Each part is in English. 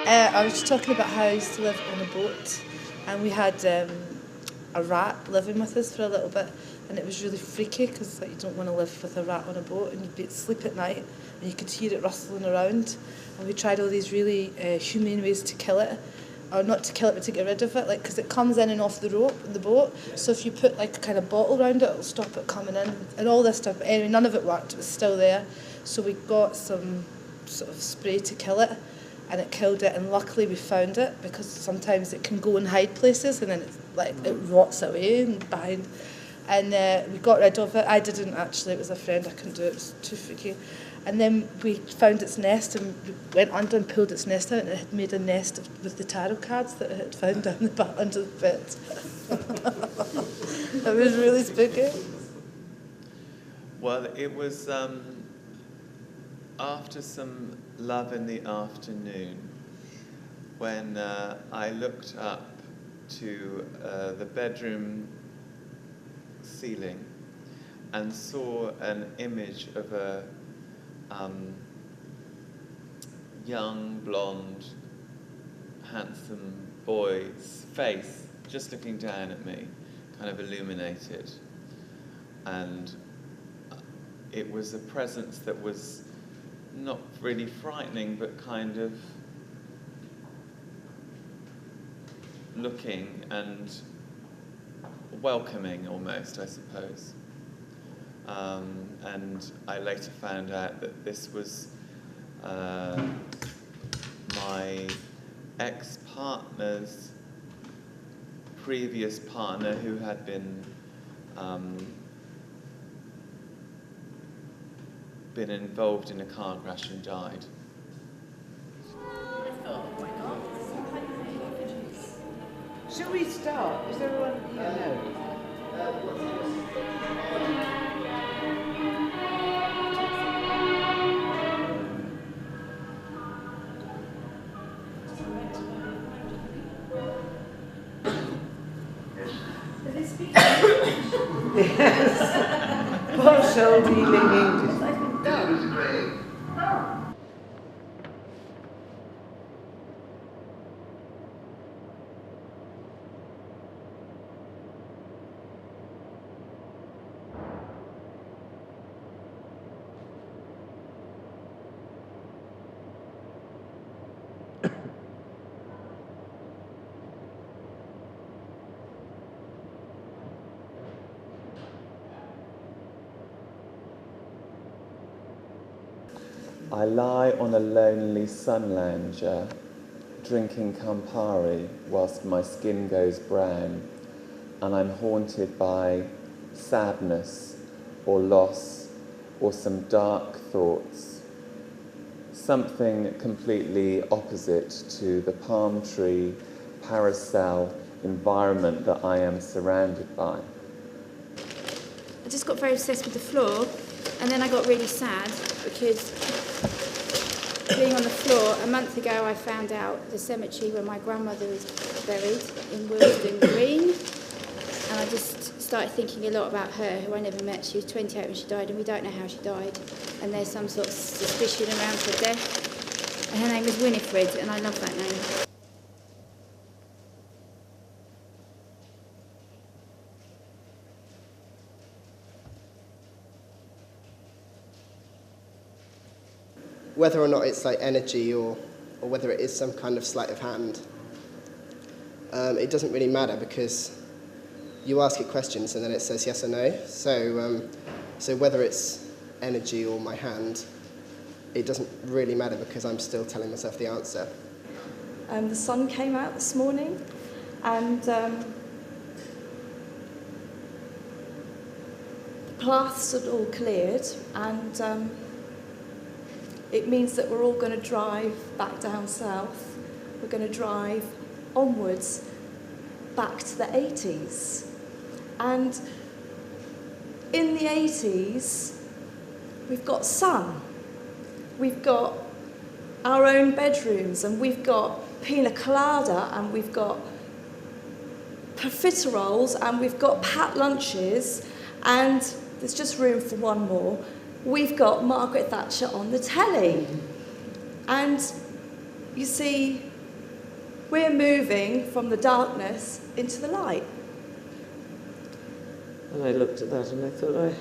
I was just talking about how I used to live on a boat, and we had a rat living with us for a little bit, and it was really freaky because you don't want to live with a rat on a boat, and you'd be asleep at night and you could hear it rustling around, and we tried all these really humane ways to kill it, or not to kill it but to get rid of it, like because it comes in and off the rope in the boat, so if you put like a kind of bottle around it, it'll stop it coming in, and all this stuff. But anyway, none of it worked, it was still there, so we got some sort of spray to kill it, and it killed it, and luckily we found it, because sometimes it can go and hide places and then it rots away and behind, and we got rid of it. I didn't actually, it was a friend, I couldn't do it, it was too freaky. And then we found its nest, and we went under and pulled its nest out, and it had made a nest with the tarot cards that it had found down under the bed. It was really spooky. Well, it was after some love in the afternoon when I looked up to the bedroom ceiling and saw an image of a young, blonde, handsome boy's face just looking down at me, kind of illuminated. And it was a presence that was not really frightening, but kind of looking and welcoming almost, I suppose. And I later found out that this was my ex-partner's previous partner, who had been involved in a car crash and died. Shall we start? Is everyone here? Yes. Partial dealing English. I lie on a lonely sun lounger, drinking Campari whilst my skin goes brown, and I'm haunted by sadness or loss or some dark thoughts, something completely opposite to the palm tree, parasol environment that I am surrounded by. I just got very obsessed with the floor, and then I got really sad because being on the floor, a month ago I found out the cemetery where my grandmother is buried in Willesden Green, and I just started thinking a lot about her, who I never met. She was 28 when she died, and we don't know how she died, and there's some sort of suspicion around her death, and her name was Winifred, and I love that name. Whether or not it's like energy or whether it is some kind of sleight of hand, it doesn't really matter, because you ask it questions and then it says yes or no. So whether it's energy or my hand, it doesn't really matter, because I'm still telling myself the answer. The sun came out this morning, and the paths had all cleared, and it means that we're all going to drive back down south. We're going to drive onwards back to the 80s. And in the 80s, we've got sun. We've got our own bedrooms, and we've got pina colada, and we've got profiteroles, and we've got pat lunches, and there's just room for one more. We've got Margaret Thatcher on the telly. And you see, We're moving from the darkness into the light. And I looked at that and I thought, I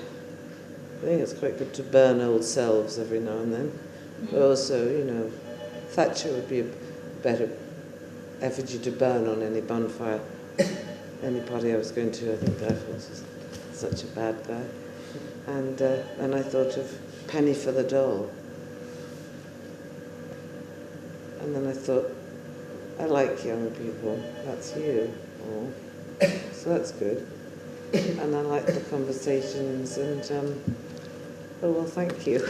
think it's quite good to burn old selves every now and then. But also, you know, Thatcher would be a better effigy to burn on any bonfire. Any party I was going to, I think that was just such a bad guy. And then I thought of Penny for the Doll. And then I thought, I like young people. That's you. Oh. So that's good. And I like the conversations and, oh, well, thank you.